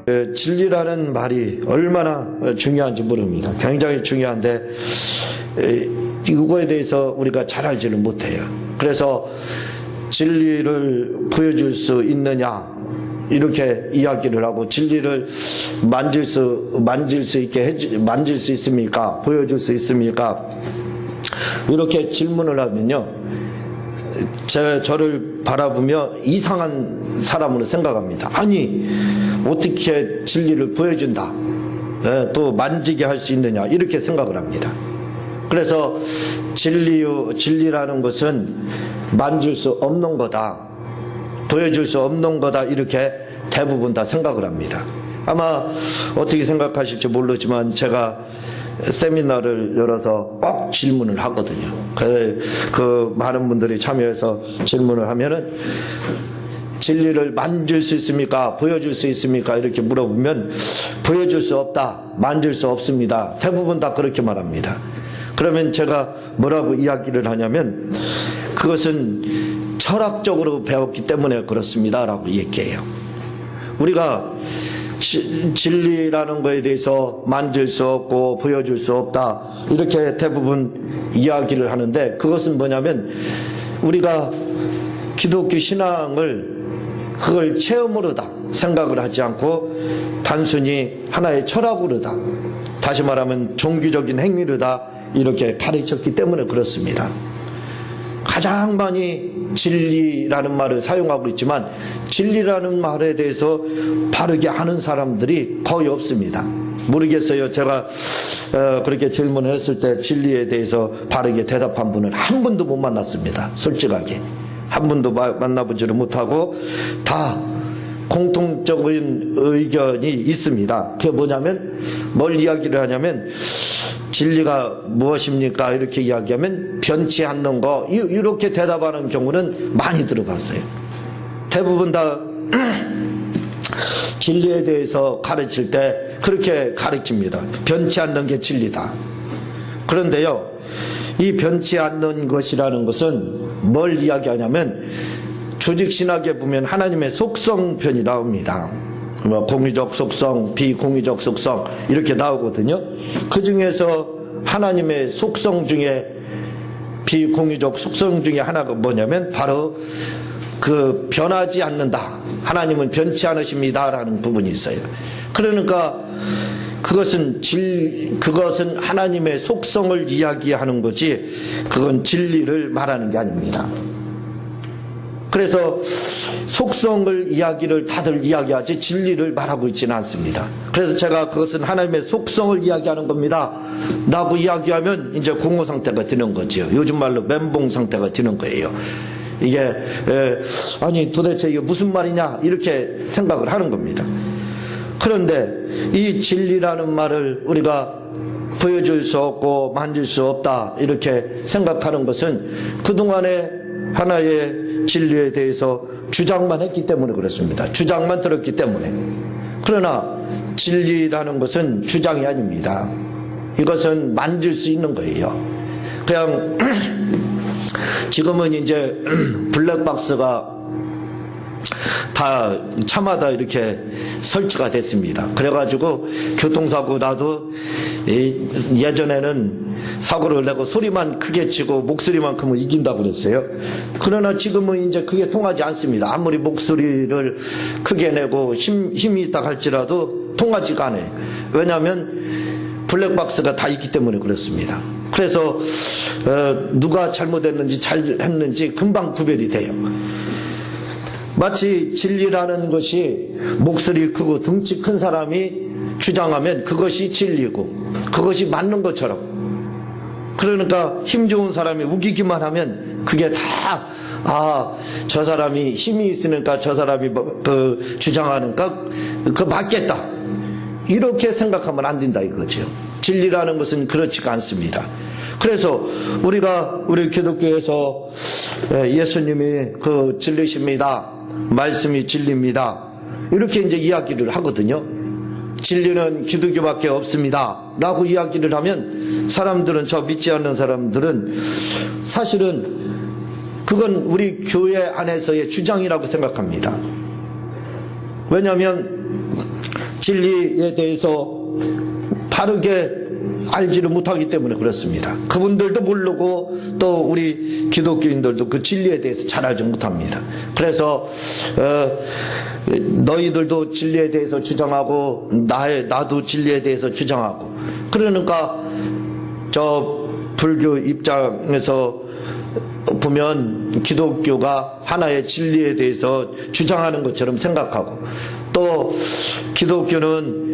진리라는 말이 얼마나 중요한지 모릅니다. 굉장히 중요한데 이거에 대해서 우리가 잘 알지는 못해요. 그래서 진리를 보여줄 수 있느냐 이렇게 이야기를 하고, 진리를 만질 수 있습니까? 보여줄 수 있습니까? 이렇게 질문을 하면요, 저를 바라보며 이상한 사람으로 생각합니다. 아니, 어떻게 진리를 보여준다, 또 만지게 할 수 있느냐, 이렇게 생각을 합니다. 그래서 진리라는 것은 만질 수 없는 거다, 보여줄 수 없는 거다, 이렇게 대부분 다 생각을 합니다. 아마 어떻게 생각하실지 모르지만 제가 세미나를 열어서 꼭 질문을 하거든요. 그 많은 분들이 참여해서 질문을 하면은, 진리를 만질 수 있습니까? 보여줄 수 있습니까? 이렇게 물어보면 보여줄 수 없다, 만질 수 없습니다, 대부분 다 그렇게 말합니다. 그러면 제가 뭐라고 이야기를 하냐면, 그것은 철학적으로 배웠기 때문에 그렇습니다 라고 얘기해요. 우리가 진리라는 것에 대해서 만질 수 없고 보여줄 수 없다, 이렇게 대부분 이야기를 하는데, 그것은 뭐냐면 우리가 기독교 신앙을 그걸 체험으로다 생각을 하지 않고 단순히 하나의 철학으로다, 다시 말하면 종교적인 행위로다 이렇게 가르쳤기 때문에 그렇습니다. 가장 많이 진리라는 말을 사용하고 있지만 진리라는 말에 대해서 바르게 아는 사람들이 거의 없습니다. 모르겠어요. 제가 그렇게 질문을 했을 때 진리에 대해서 바르게 대답한 분은 한 분도 못 만났습니다. 솔직하게 한 분도 만나보지를 못하고 다 공통적인 의견이 있습니다. 그게 뭐냐면, 뭘 이야기를 하냐면, 진리가 무엇입니까? 이렇게 이야기하면 변치 않는 거, 이렇게 대답하는 경우는 많이 들어봤어요. 대부분 다 진리에 대해서 가르칠 때 그렇게 가르칩니다. 변치 않는 게 진리다. 그런데요, 이 변치 않는 것이라는 것은 뭘 이야기하냐면, 조직신학에 보면 하나님의 속성편이 나옵니다. 공의적 속성, 비공의적 속성 이렇게 나오거든요. 그 중에서 하나님의 속성 중에, 비공의적 속성 중에 하나가 뭐냐면 바로 그 변하지 않는다, 하나님은 변치 않으십니다 라는 부분이 있어요. 그러니까 그것은 하나님의 속성을 이야기하는 거지, 그건 진리를 말하는 게 아닙니다. 그래서 속성을 다들 이야기하지 진리를 말하고 있지는 않습니다. 그래서 제가 그것은 하나님의 속성을 이야기하는 겁니다 라고 이야기하면 이제 공허 상태가 드는 거죠. 요즘 말로 멘붕 상태가 드는 거예요. 이게 아니 도대체 이게 무슨 말이냐 이렇게 생각을 하는 겁니다. 그런데 이 진리라는 말을 우리가 보여줄 수 없고 만질 수 없다 이렇게 생각하는 것은 그동안에 하나의 진리에 대해서 주장만 했기 때문에 그렇습니다. 주장만 들었기 때문에. 그러나 진리라는 것은 주장이 아닙니다. 이것은 만질 수 있는 거예요. 그냥 지금은 이제 블랙박스가 다 차마다 이렇게 설치가 됐습니다. 그래가지고 교통사고 나도 예전에는 사고를 내고 소리만 크게 치고 목소리만 크면 이긴다고 그랬어요. 그러나 지금은 이제 그게 통하지 않습니다. 아무리 목소리를 크게 내고 힘이 있다 할지라도 통하지가 않아요. 왜냐하면 블랙박스가 다 있기 때문에 그렇습니다. 그래서 누가 잘못했는지 잘했는지 금방 구별이 돼요. 마치 진리라는 것이 목소리 크고 등치 큰 사람이 주장하면 그것이 진리고 그것이 맞는 것처럼, 그러니까 힘 좋은 사람이 우기기만 하면 그게 다 저 사람이 힘이 있으니까 저 사람이 주장하니까 맞겠다 이렇게 생각하면 안 된다 이거죠. 진리라는 것은 그렇지가 않습니다. 그래서 우리 기독교에서 예수님이 그 진리십니다, 말씀이 진리입니다 이렇게 이제 이야기를 하거든요. 진리는 기독교밖에 없습니다 라고 이야기를 하면 사람들은, 저 믿지 않는 사람들은 사실은 그건 우리 교회 안에서의 주장이라고 생각합니다. 왜냐하면 진리에 대해서 바르게 알지를 못하기 때문에 그렇습니다. 그분들도 모르고 또 우리 기독교인들도 그 진리에 대해서 잘 알지 못합니다. 그래서 너희들도 진리에 대해서 주장하고 나도 진리에 대해서 주장하고, 그러니까 저 불교 입장에서 보면 기독교가 하나의 진리에 대해서 주장하는 것처럼 생각하고, 또 기독교는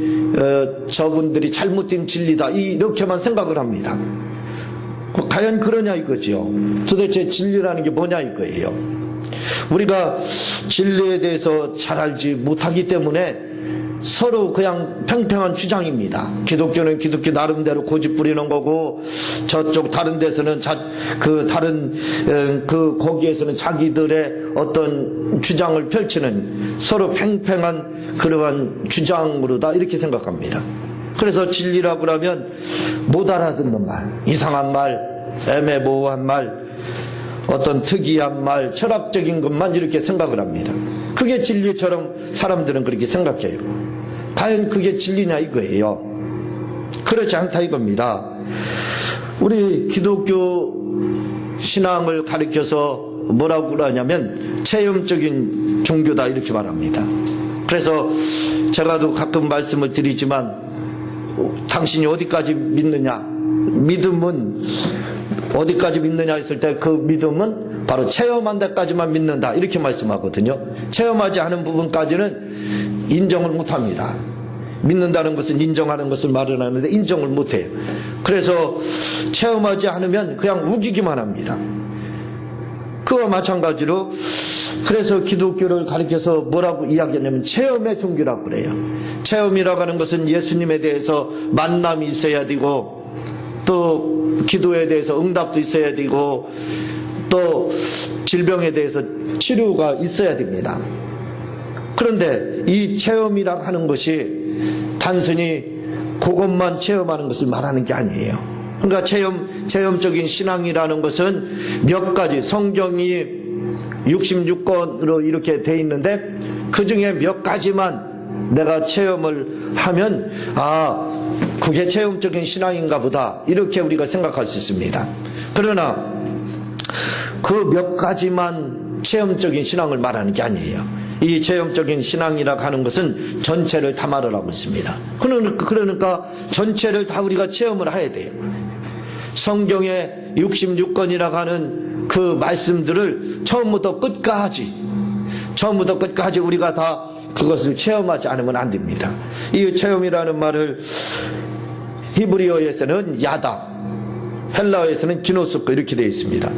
저분들이 잘못된 진리다 이렇게만 생각을 합니다. 과연 그러냐 이거죠. 도대체 진리라는 게 뭐냐 이거예요. 우리가 진리에 대해서 잘 알지 못하기 때문에 서로 그냥 팽팽한 주장입니다. 기독교는 기독교 나름대로 고집 부리는 거고, 저쪽 다른 데서는 거기에서는 자기들의 어떤 주장을 펼치는 서로 팽팽한 그러한 주장으로다 이렇게 생각합니다. 그래서 진리라고 하면 못 알아듣는 말, 이상한 말, 애매모호한 말, 어떤 특이한 말, 철학적인 것만 이렇게 생각을 합니다. 그게 진리처럼 사람들은 그렇게 생각해요. 과연 그게 진리냐 이거예요. 그렇지 않다 이겁니다. 우리 기독교 신앙을 가리켜서 뭐라고 그러냐면 체험적인 종교다 이렇게 말합니다. 그래서 제가도 가끔 말씀을 드리지만, 당신이 어디까지 믿느냐, 믿음은 어디까지 믿느냐 했을 때 그 믿음은 바로 체험한 데까지만 믿는다 이렇게 말씀하거든요. 체험하지 않은 부분까지는 인정을 못합니다. 믿는다는 것은 인정하는 것을 말을 하는데 인정을 못해요. 그래서 체험하지 않으면 그냥 우기기만 합니다. 그와 마찬가지로 그래서 기독교를 가리켜서 뭐라고 이야기하냐면 체험의 종교라고 그래요. 체험이라고 하는 것은 예수님에 대해서 만남이 있어야 되고, 또 기도에 대해서 응답도 있어야 되고, 또 질병에 대해서 치료가 있어야 됩니다. 그런데 이 체험이라고 하는 것이 단순히 그것만 체험하는 것을 말하는 게 아니에요. 그러니까 체험적인 신앙이라는 것은 몇 가지, 성경이 66권으로 이렇게 돼 있는데 그 중에 몇 가지만 내가 체험을 하면 그게 체험적인 신앙인가 보다 이렇게 우리가 생각할 수 있습니다. 그러나 그 몇 가지만 체험적인 신앙을 말하는 게 아니에요. 이 체험적인 신앙이라고 하는 것은 전체를 다 말을 하고 있습니다. 그러니까 전체를 다 우리가 체험을 해야 돼요. 성경의 66권이라고 하는 그 말씀들을 처음부터 끝까지 우리가 다 그것을 체험하지 않으면 안 됩니다. 이 체험이라는 말을 히브리어에서는 야다, 헬라어에서는 기노스코 이렇게 되어 있습니다.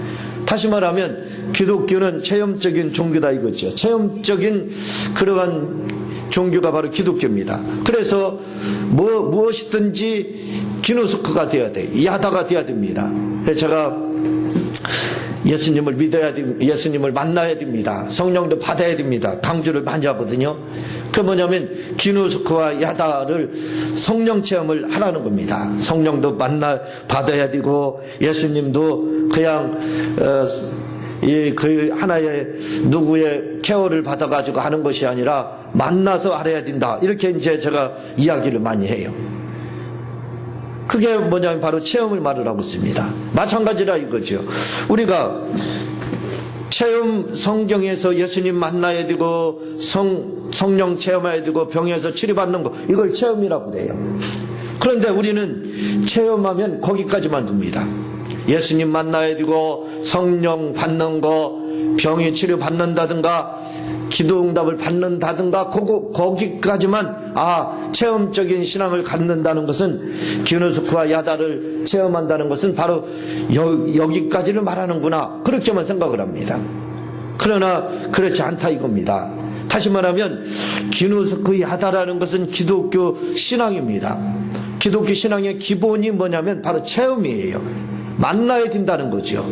다시 말하면 기독교는 체험적인 종교다 이거죠. 체험적인 그러한 종교가 바로 기독교입니다. 그래서 무엇이든지 기노스코가 되어야 돼, 야다가 되어야 됩니다. 제가 예수님을 믿어야 됩니다. 예수님을 만나야 됩니다. 성령도 받아야 됩니다. 강조를 많이 하거든요. 그 뭐냐면 기노스코와 야다를 성령 체험을 하라는 겁니다. 성령도 받아야 되고, 예수님도 그냥 그 하나의 누구의 케어를 받아가지고 하는 것이 아니라 만나서 알아야 된다. 이렇게 이제 제가 이야기를 많이 해요. 그게 뭐냐면 바로 체험을 말을 하고 있습니다. 마찬가지라 이거죠. 우리가 체험, 성경에서 예수님 만나야 되고 성령 체험해야 되고 병에서 치료받는 거, 이걸 체험이라고 그래요. 그런데 우리는 체험하면 거기까지만 둡니다. 예수님 만나야 되고 성령 받는 거, 병이 치료받는다든가 기도응답을 받는다든가 거기까지만 체험적인 신앙을 갖는다는 것은 기노스코와 야다를 체험한다는 것은 바로 여기까지를 말하는구나, 그렇게만 생각을 합니다. 그러나 그렇지 않다 이겁니다. 다시 말하면 기노스코 야다라는 것은 기독교 신앙입니다. 기독교 신앙의 기본이 뭐냐면 바로 체험이에요. 만나야 된다는 거죠.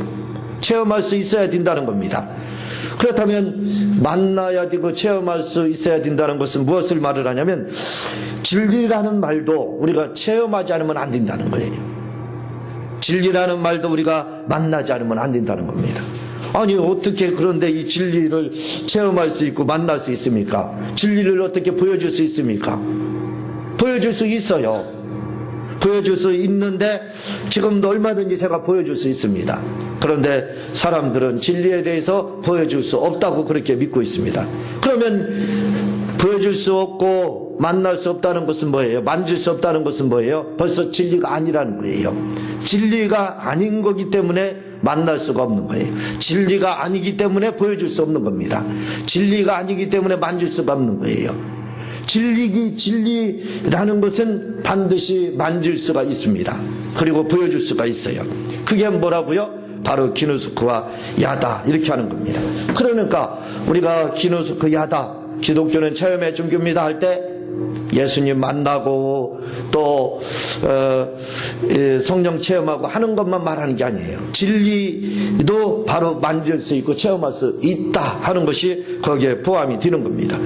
체험할 수 있어야 된다는 겁니다. 그렇다면 만나야 되고 체험할 수 있어야 된다는 것은 무엇을 말을 하냐면 진리라는 말도 우리가 체험하지 않으면 안 된다는 거예요. 진리라는 말도 우리가 만나지 않으면 안 된다는 겁니다. 아니 어떻게 그런데 이 진리를 체험할 수 있고 만날 수 있습니까? 진리를 어떻게 보여줄 수 있습니까? 보여줄 수 있어요. 보여줄 수 있는데 지금도 얼마든지 제가 보여줄 수 있습니다. 그런데 사람들은 진리에 대해서 보여줄 수 없다고 그렇게 믿고 있습니다. 그러면 보여줄 수 없고 만날 수 없다는 것은 뭐예요? 만질 수 없다는 것은 뭐예요? 벌써 진리가 아니라는 거예요. 진리가 아닌 거기 때문에 만날 수가 없는 거예요. 진리가 아니기 때문에 보여줄 수 없는 겁니다. 진리가 아니기 때문에 만질 수가 없는 거예요. 진리라는 것은 반드시 만질 수가 있습니다. 그리고 보여줄 수가 있어요. 그게 뭐라고요? 바로 기누스크와 야다, 이렇게 하는 겁니다. 그러니까 우리가 기누스크, 야다, 기독교는 체험의 종교입니다 할 때 예수님 만나고 또 성령 체험하고 하는 것만 말하는 게 아니에요. 진리도 바로 만질 수 있고 체험할 수 있다 하는 것이 거기에 포함이 되는 겁니다.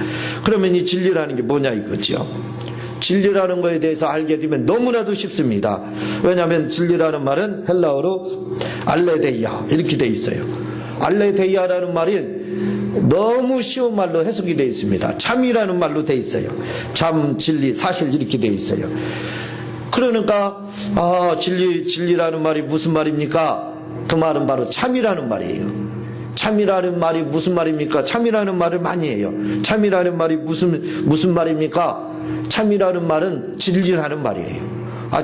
그러면 이 진리라는 게 뭐냐 이거죠. 진리라는 것에 대해서 알게 되면 너무나도 쉽습니다. 왜냐하면 진리라는 말은 헬라어로 알레데이아 이렇게 돼 있어요. 알레데이아라는 말이 너무 쉬운 말로 해석이 되어 있습니다. 참이라는 말로 되어 있어요. 참, 진리, 사실 이렇게 되어 있어요. 그러니까 진리라는 말이 무슨 말입니까? 그 말은 바로 참이라는 말이에요. 참이라는 말이 무슨 말입니까? 참이라는 말을 많이 해요. 참이라는 말이 무슨 말입니까? 참이라는 말은 진리라는 말이에요.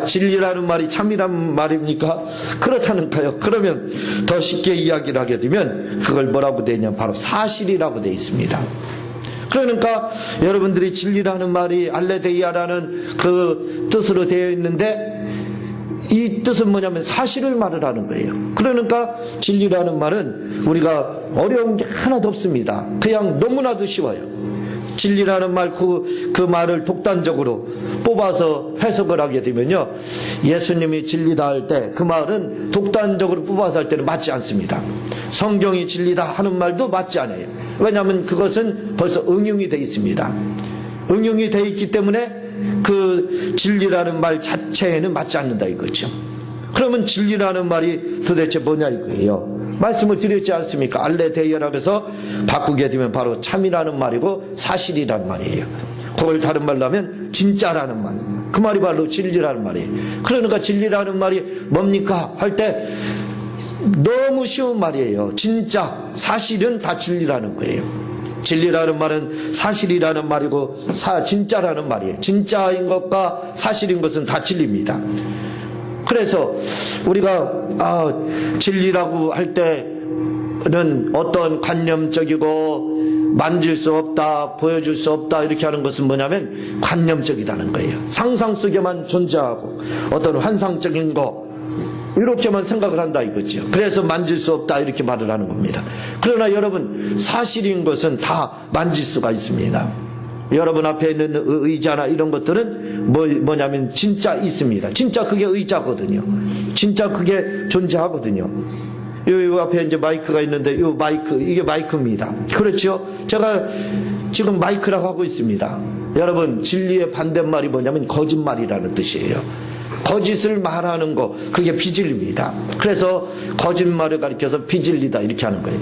진리라는 말이 참이라는 말입니까? 그렇다는가요? 그러면 더 쉽게 이야기를 하게 되면 그걸 뭐라고 되냐? 바로 사실이라고 되어 있습니다. 그러니까 여러분들이 진리라는 말이 알레데이아라는 그 뜻으로 되어 있는데 이 뜻은 뭐냐면 사실을 말을 하는 거예요. 그러니까 진리라는 말은 우리가 어려운 게 하나도 없습니다. 그냥 너무나도 쉬워요. 진리라는 말, 그 말을 독단적으로 뽑아서 해석을 하게 되면요, 예수님이 진리다 할 때 그 말은 독단적으로 뽑아서 할 때는 맞지 않습니다. 성경이 진리다 하는 말도 맞지 않아요. 왜냐하면 그것은 벌써 응용이 되어 있습니다. 응용이 되어 있기 때문에 그 진리라는 말 자체에는 맞지 않는다 이거죠. 그러면 진리라는 말이 도대체 뭐냐 이거예요. 말씀을 드렸지 않습니까? 알레데이아라고 해서 바꾸게 되면 바로 참이라는 말이고 사실이라는 말이에요. 그걸 다른 말로 하면 진짜라는 말. 그 말이 바로 진리라는 말이에요. 그러니까 진리라는 말이 뭡니까? 할 때 너무 쉬운 말이에요. 진짜, 사실은 다 진리라는 거예요. 진리라는 말은 사실이라는 말이고 진짜라는 말이에요. 진짜인 것과 사실인 것은 다 진리입니다. 그래서 우리가 진리라고 할 때는 어떤 관념적이고 만질 수 없다, 보여줄 수 없다 이렇게 하는 것은 뭐냐면 관념적이다는 거예요. 상상 속에만 존재하고 어떤 환상적인 거 이렇게만 생각을 한다 이거죠. 그래서 만질 수 없다 이렇게 말을 하는 겁니다. 그러나 여러분, 사실인 것은 다 만질 수가 있습니다. 여러분 앞에 있는 의자나 이런 것들은 뭐냐면 진짜 있습니다. 진짜 그게 의자거든요. 진짜 그게 존재하거든요. 요 앞에 이제 마이크가 있는데 요 마이크, 이게 마이크입니다. 그렇죠? 제가 지금 마이크라고 하고 있습니다. 여러분, 진리의 반대말이 뭐냐면 거짓말이라는 뜻이에요. 거짓을 말하는 거, 그게 비진리입니다. 그래서 거짓말을 가리켜서 비진리다 이렇게 하는 거예요.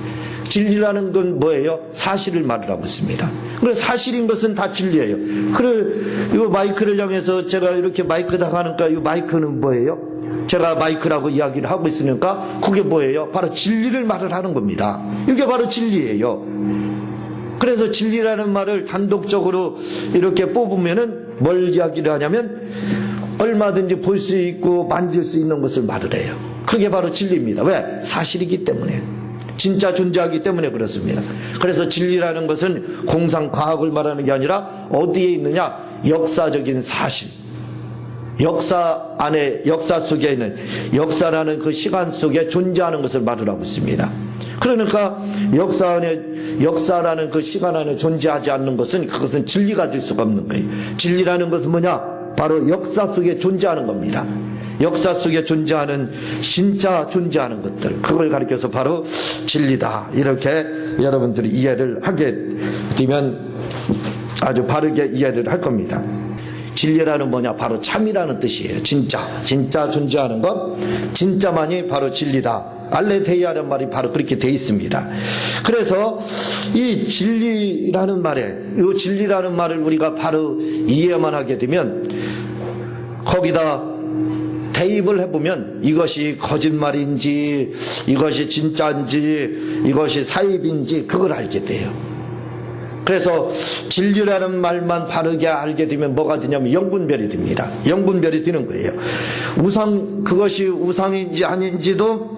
진리라는 건 뭐예요? 사실을 말하고 있습니다. 그래서 사실인 것은 다 진리예요. 그래, 이 마이크를 향해서 제가 이렇게 마이크다 하니까 이 마이크는 뭐예요? 제가 마이크라고 이야기를 하고 있으니까 그게 뭐예요? 바로 진리를 말을 하는 겁니다. 이게 바로 진리예요. 그래서 진리라는 말을 단독적으로 이렇게 뽑으면은 뭘 이야기를 하냐면 얼마든지 볼 수 있고 만질 수 있는 것을 말을 해요. 그게 바로 진리입니다. 왜? 사실이기 때문에. 진짜 존재하기 때문에 그렇습니다. 그래서 진리라는 것은 공상 과학을 말하는 게 아니라 어디에 있느냐? 역사적인 사실. 역사 안에, 역사 속에 있는, 역사라는 그 시간 속에 존재하는 것을 말을 하고 있습니다. 그러니까 역사 안에, 역사라는 그 시간 안에 존재하지 않는 것은 그것은 진리가 될 수가 없는 거예요. 진리라는 것은 뭐냐? 바로 역사 속에 존재하는 겁니다. 역사 속에 존재하는, 진짜 존재하는 것들, 그걸 가리켜서 바로 진리다, 이렇게 여러분들이 이해를 하게 되면 아주 바르게 이해를 할 겁니다. 진리라는 뭐냐? 바로 참이라는 뜻이에요. 진짜 존재하는 것, 진짜만이 바로 진리다. 알레데이아라는 말이 바로 그렇게 돼 있습니다. 그래서 이 진리라는 말에, 이 진리라는 말을 우리가 바로 이해만 하게 되면 거기다 대입을 해보면 이것이 거짓말인지 이것이 진짜인지 이것이 사입인지 그걸 알게 돼요. 그래서 진리라는 말만 바르게 알게 되면 뭐가 되냐면 영분별이 됩니다. 영분별이 되는 거예요. 그것이 우상인지 아닌지도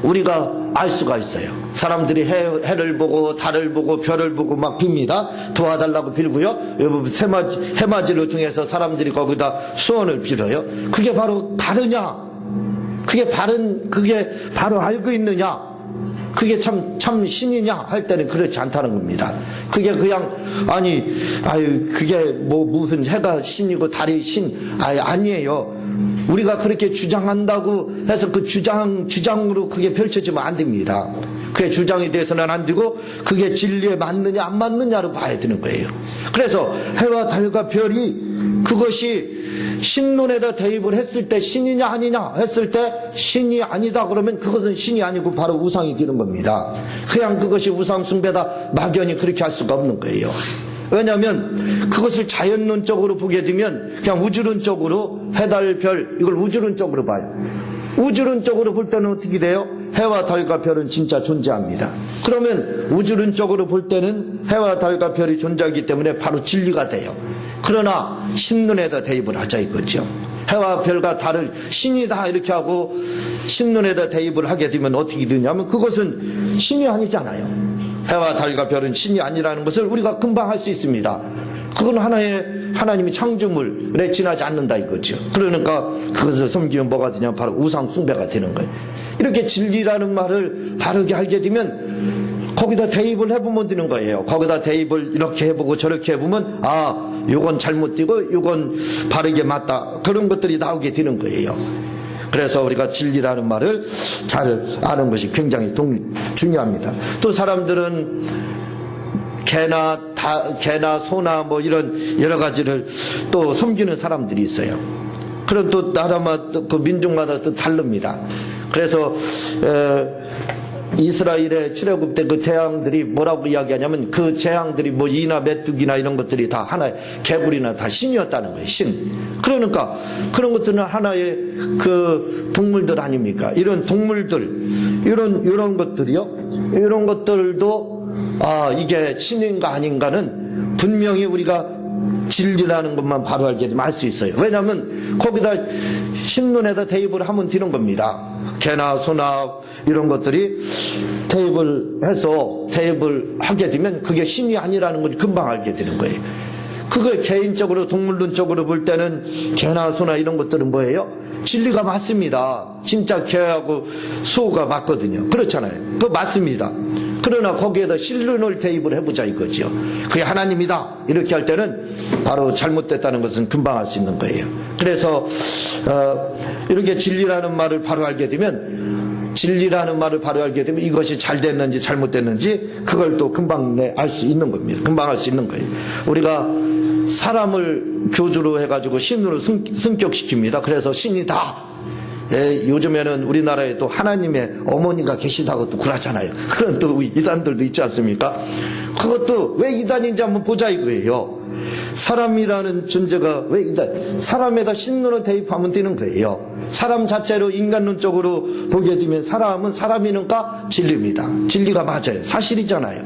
우리가 알 수가 있어요. 사람들이 해를 보고 달을 보고 별을 보고 막 빕니다. 도와달라고 빌고요. 해맞이를 통해서 사람들이 거기다 소원을 빌어요. 그게 바로 바르냐? 그게 바로 알고 있느냐? 그게 참 신이냐? 할 때는 그렇지 않다는 겁니다. 그게 그냥, 그게 무슨 해가 신이고 달이 아니에요. 우리가 그렇게 주장한다고 해서 그 주장으로 그게 펼쳐지면 안 됩니다. 그게 주장이 돼서는 안 되고, 그게 진리에 맞느냐, 안 맞느냐로 봐야 되는 거예요. 그래서 해와 달과 별이 그것이 신론에다 대입을 했을 때 신이냐 아니냐 했을 때 신이 아니다 그러면 그것은 신이 아니고 바로 우상이 되는 겁니다. 그냥 그것이 우상 숭배다 막연히 그렇게 할 수가 없는 거예요. 왜냐하면 그것을 자연론적으로 보게 되면 그냥 우주론적으로 해달 별 이걸 우주론적으로 봐요. 우주론적으로 볼 때는 어떻게 돼요? 해와 달과 별은 진짜 존재합니다. 그러면 우주론적으로 볼 때는 해와 달과 별이 존재하기 때문에 바로 진리가 돼요. 그러나 신론에다 대입을 하자 이거죠. 해와 별과 달을 신이다 이렇게 하고 신론에다 대입을 하게 되면 어떻게 되냐면 그것은 신이 아니잖아요. 해와 달과 별은 신이 아니라는 것을 우리가 금방 할 수 있습니다. 그건 하나님이 창조물에 지나지 않는다 이거죠. 그러니까 그것을 섬기면 뭐가 되냐면 바로 우상 숭배가 되는 거예요. 이렇게 진리라는 말을 바르게 알게 되면 거기다 대입을 해보면 되는 거예요. 거기다 대입을 이렇게 해보고 저렇게 해보면 요건 잘못되고 요건 바르게 맞다 그런 것들이 나오게 되는 거예요. 그래서 우리가 진리라는 말을 잘 아는 것이 굉장히 중요합니다. 또 사람들은 개나 소나 뭐 이런 여러 가지를 또 섬기는 사람들이 있어요. 그런 또 나라마다 그 민족마다 또 다릅니다. 그래서 이스라엘의 출애굽 때 그 재앙들이 뭐라고 이야기하냐면 그 재앙들이 뭐 이나 메뚜기나 이런 것들이 다 하나의 개구리나 다 신이었다는 거예요. 신. 그러니까 그런 것들은 하나의 그 동물들 아닙니까? 이런 동물들 이런 것들이요. 이런 것들도 이게 신인가 아닌가는 분명히 우리가 진리라는 것만 바로 알게 되면 알 수 있어요. 왜냐하면 거기다 신론에다 대입을 하면 되는 겁니다. 개나 소나 이런 것들이 대입을 하게 되면 그게 신이 아니라는 걸 금방 알게 되는 거예요. 그거 개인적으로 동물론적으로 볼 때는 개나 소나 이런 것들은 뭐예요? 진리가 맞습니다. 진짜 개하고 소가 맞거든요. 그렇잖아요. 그거 맞습니다. 그러나 거기에다 신론을 대입을 해보자 이거죠. 그게 하나님이다 이렇게 할 때는 바로 잘못됐다는 것은 금방 알 수 있는 거예요. 그래서 이렇게 진리라는 말을 바로 알게 되면 이것이 잘 됐는지 잘못됐는지 그걸 또 금방 알 수 있는 겁니다. 금방 알 수 있는 거예요. 우리가 사람을 교주로 해가지고 신으로 승격시킵니다. 그래서 신이다. 요즘에는 우리나라에 또 하나님의 어머니가 계시다고 또 그러잖아요. 그런 또 이단들도 있지 않습니까? 그것도 왜 이단인지 한번 보자 이거예요. 사람이라는 존재가 왜 이단? 사람에다 신론을 대입하면 되는 거예요. 사람 자체로 인간론적으로 보게 되면 사람은 사람이니까 진리입니다. 진리가 맞아요. 사실이잖아요.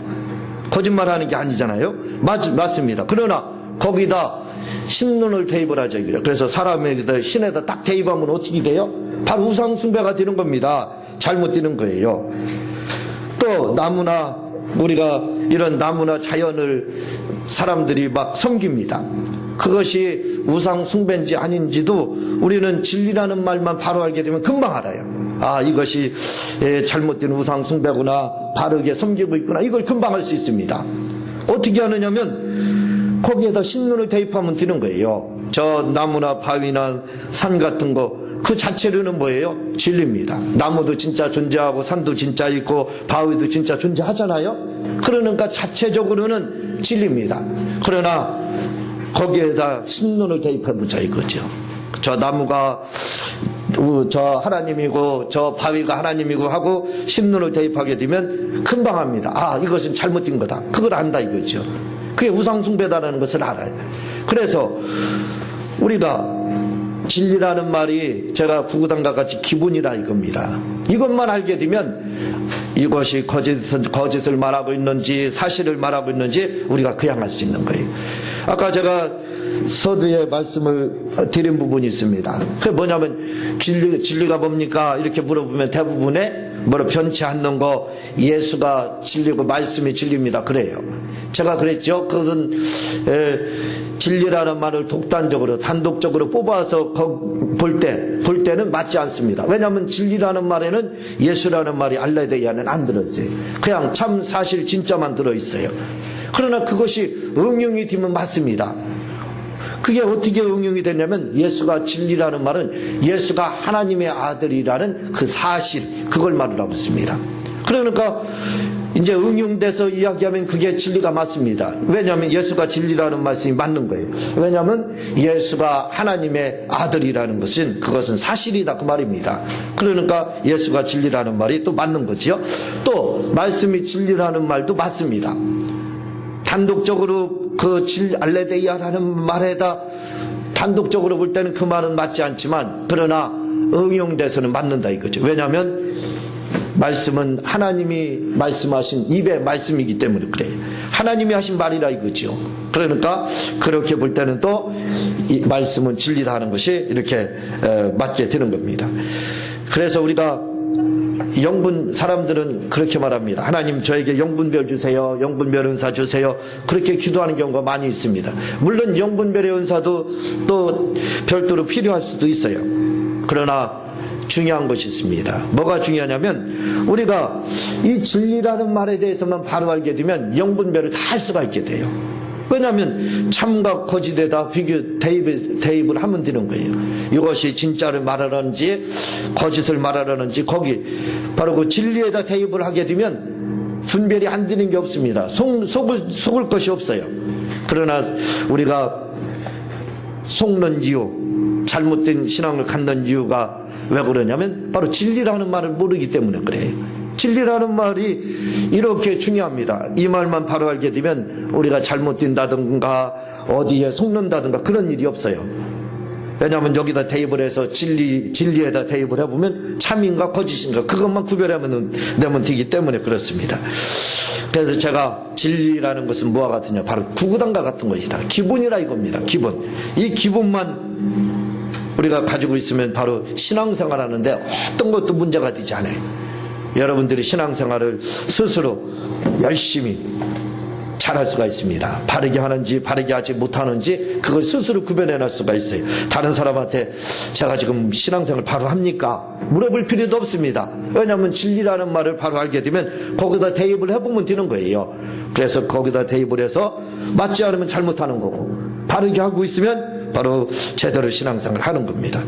거짓말하는 게 아니잖아요. 맞습니다. 그러나 거기다 신론을 대입을 하자 이거예요. 그래서 사람에다 신에다 딱 대입하면 어떻게 돼요? 바로 우상 숭배가 되는 겁니다. 잘못되는 거예요. 또 우리가 이런 나무나 자연을 사람들이 막 섬깁니다. 그것이 우상 숭배인지 아닌지도 우리는 진리라는 말만 바로 알게 되면 금방 알아요. 이것이 잘못된 우상 숭배구나, 바르게 섬기고 있구나, 이걸 금방 알 수 있습니다. 어떻게 하느냐면 거기에다 신론을 대입하면 되는 거예요. 저 나무나 바위나 산 같은 거 그 자체로는 뭐예요? 진리입니다. 나무도 진짜 존재하고 산도 진짜 있고 바위도 진짜 존재하잖아요. 그러니까 자체적으로는 진리입니다. 그러나 거기에다 신론을 대입해보자 이거죠. 저 나무가 저 하나님이고 저 바위가 하나님이고 하고 신론을 대입하게 되면 금방 합니다. 이것은 잘못된 거다. 그걸 안다 이거죠. 그게 우상숭배다라는 것을 알아요. 그래서 우리가 진리라는 말이 제가 구구단과 같이 기본이라 이겁니다. 이것만 알게 되면 이것이 거짓을 말하고 있는지 사실을 말하고 있는지 우리가 그냥 알 수 있는 거예요. 아까 제가 서두에 말씀을 드린 부분이 있습니다. 그게 뭐냐면 진리가 뭡니까? 이렇게 물어보면 대부분의 변치 않는 거 예수가 진리고 말씀이 진리입니다. 그래요. 제가 그랬죠. 그것은 진리라는 말을 독단적으로 단독적으로 뽑아서 볼 때는 맞지 않습니다. 왜냐하면 진리라는 말에는 예수라는 말이 알레데이아는 안 들어있어요. 그냥 참 사실 진짜만 들어있어요. 그러나 그것이 응용이 되면 맞습니다. 그게 어떻게 응용이 되냐면 예수가 진리라는 말은 예수가 하나님의 아들이라는 그 사실, 그걸 말하고 있습니다. 그러니까 이제 응용돼서 이야기하면 그게 진리가 맞습니다. 왜냐하면 예수가 진리라는 말씀이 맞는 거예요. 왜냐하면 예수가 하나님의 아들이라는 것은 그것은 사실이다 그 말입니다. 그러니까 예수가 진리라는 말이 또 맞는 거지요. 또 말씀이 진리라는 말도 맞습니다. 단독적으로 그 알레데이아라는 말에다 단독적으로 볼 때는 그 말은 맞지 않지만 그러나 응용돼서는 맞는다 이거죠. 왜냐하면 말씀은 하나님이 말씀하신 입의 말씀이기 때문에 그래요. 하나님이 하신 말이라 이거죠. 그러니까 그렇게 볼 때는 또 이 말씀은 진리다 하는 것이 이렇게 맞게 되는 겁니다. 그래서 우리가 영분 사람들은 그렇게 말합니다. 하나님 저에게 영분별 주세요. 영분별 은사 주세요. 그렇게 기도하는 경우가 많이 있습니다. 물론 영분별의 은사도 또 별도로 필요할 수도 있어요. 그러나 중요한 것이 있습니다. 뭐가 중요하냐면 우리가 이 진리라는 말에 대해서만 바로 알게 되면 영분별을 다 할 수가 있게 돼요. 왜냐하면 참과 거짓에다 대입을 하면 되는 거예요. 이것이 진짜를 말하는지 거짓을 말하는지 거기 바로 그 진리에다 대입을 하게 되면 분별이 안 되는 게 없습니다. 속을 것이 없어요. 그러나 우리가 속는 이유, 잘못된 신앙을 갖는 이유가 왜 그러냐면 바로 진리라는 말을 모르기 때문에 그래요. 진리라는 말이 이렇게 중요합니다. 이 말만 바로 알게 되면 우리가 잘못된다든가 어디에 속는다든가 그런 일이 없어요. 왜냐하면 여기다 대입을 해서 진리에다 대입을 해보면 참인가 거짓인가 그것만 구별하면 되면 되기 때문에 그렇습니다. 그래서 제가 진리라는 것은 뭐와 같으냐 바로 구구단과 같은 것이다. 기본이라 이겁니다. 기본. 이 기본만 우리가 가지고 있으면 바로 신앙생활 하는데 어떤 것도 문제가 되지 않아요. 여러분들이 신앙생활을 스스로 열심히 잘할 수가 있습니다. 바르게 하는지 바르게 하지 못하는지 그걸 스스로 구별해낼 수가 있어요. 다른 사람한테 제가 지금 신앙생활 바로 합니까? 물어볼 필요도 없습니다. 왜냐하면 진리라는 말을 바로 알게 되면 거기다 대입을 해보면 되는 거예요. 그래서 거기다 대입을 해서 맞지 않으면 잘못하는 거고 바르게 하고 있으면 바로 제대로 신앙생활을 하는 겁니다.